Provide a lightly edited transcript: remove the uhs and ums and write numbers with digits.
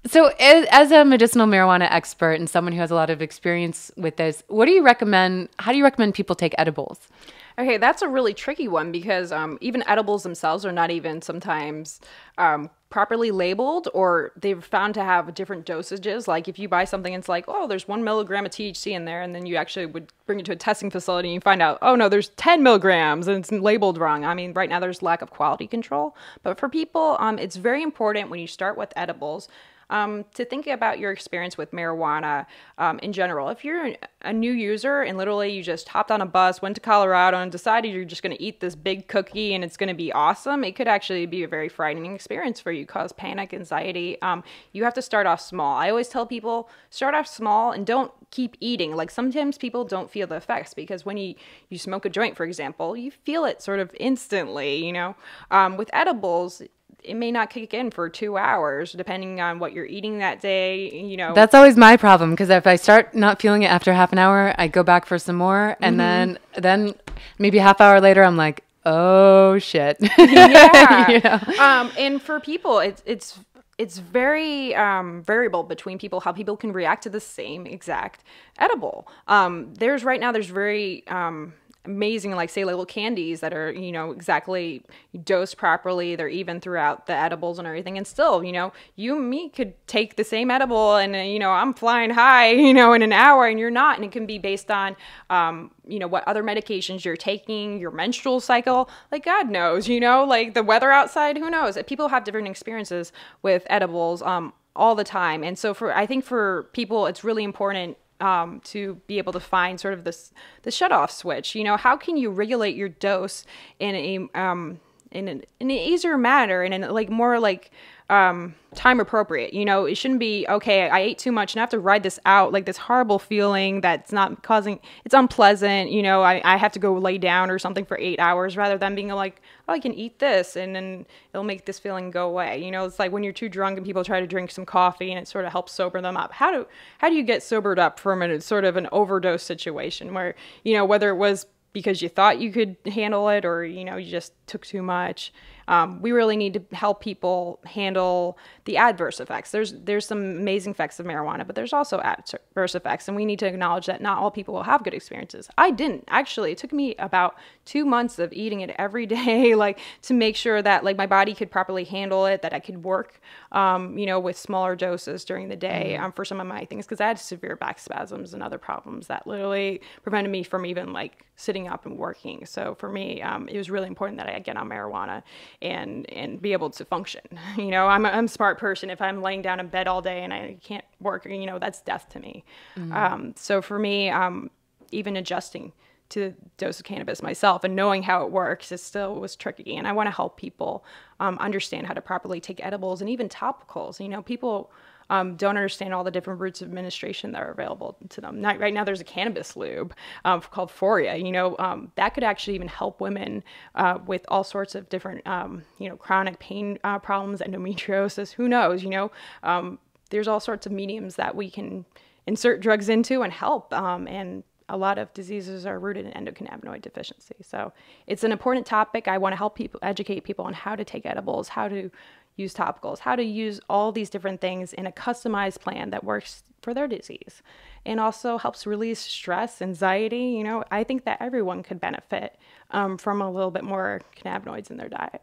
So as a medicinal marijuana expert and someone who has a lot of experience with this, what do you recommend? How do you recommend people take edibles? Okay, that's a really tricky one because even edibles themselves are not even sometimes properly labeled, or they've found to have different dosages. Like if you buy something, it's like, oh, there's 1 milligram of THC in there, and then you actually would bring it to a testing facility and you find out, oh no, there's 10 milligrams and it's labeled wrong. I mean, right now there's lack of quality control, but for people, it's very important when you start with edibles to think about your experience with marijuana in general. If you're a new user and literally you just hopped on a bus, went to Colorado, and decided you're just going to eat this big cookie and it's going to be awesome, it could actually be a very frightening experience for you, cause panic, anxiety. You have to start off small. I always tell people, start off small and don't keep eating. Like sometimes people don't feel the effects because when you smoke a joint, for example, you feel it sort of instantly, you know. With edibles, it may not kick in for 2 hours, depending on what you're eating that day, you know. That's always my problem because if I start not feeling it after half an hour, I go back for some more, and then maybe a half hour later, I'm like, oh shit. Yeah. You know? And for people, it's very variable between people how people can react to the same exact edible. There's very amazing, like say little candies that are, you know, exactly dosed properly. They're even throughout the edibles and everything. And still, you know, you and me could take the same edible and, you know, I'm flying high, you know, in an hour and you're not. And it can be based on, you know, what other medications you're taking, your menstrual cycle, like God knows, you know, like the weather outside, who knows? People have different experiences with edibles, all the time. And so I think for people, it's really important to be able to find sort of the shut off switch. You know, how can you regulate your dose in an easier manner and in like more like time appropriate? You know, it shouldn't be, okay, I ate too much and I have to ride this out, like this horrible feeling that's not causing, it's unpleasant, you know, I have to go lay down or something for 8 hours, rather than being like, oh, I can eat this and then it'll make this feeling go away. You know, it's like when you're too drunk and people try to drink some coffee and it sort of helps sober them up. How do you get sobered up from a sort of an overdose situation where, you know, whether it was because you thought you could handle it or, you know, you just took too much. We really need to help people handle the adverse effects. There's some amazing effects of marijuana, but there's also adverse effects, and we need to acknowledge that not all people will have good experiences. I didn't. Actually, it took me about 2 months of eating it every day, like to make sure that like my body could properly handle it, that I could work, you know, with smaller doses during the day for some of my things, because I had severe back spasms and other problems that literally prevented me from even like sitting up and working. So for me, it was really important that I get on marijuana and be able to function. You know, I'm a smart person. If I'm laying down in bed all day and I can't work, you know, that's death to me. So for me, even adjusting to the dose of cannabis myself and knowing how it works, it still was tricky. And I want to help people understand how to properly take edibles and even topicals. You know, people don't understand all the different routes of administration that are available to them. Right now, there's a cannabis lube called Foria. You know, that could actually even help women with all sorts of different, you know, chronic pain problems, endometriosis. Who knows? You know, there's all sorts of mediums that we can insert drugs into and help. And a lot of diseases are rooted in endocannabinoid deficiency. So it's an important topic. I want to help people, educate people on how to take edibles, how to use topicals, how to use all these different things in a customized plan that works for their disease and also helps release stress, anxiety. You know, I think that everyone could benefit from a little bit more cannabinoids in their diet.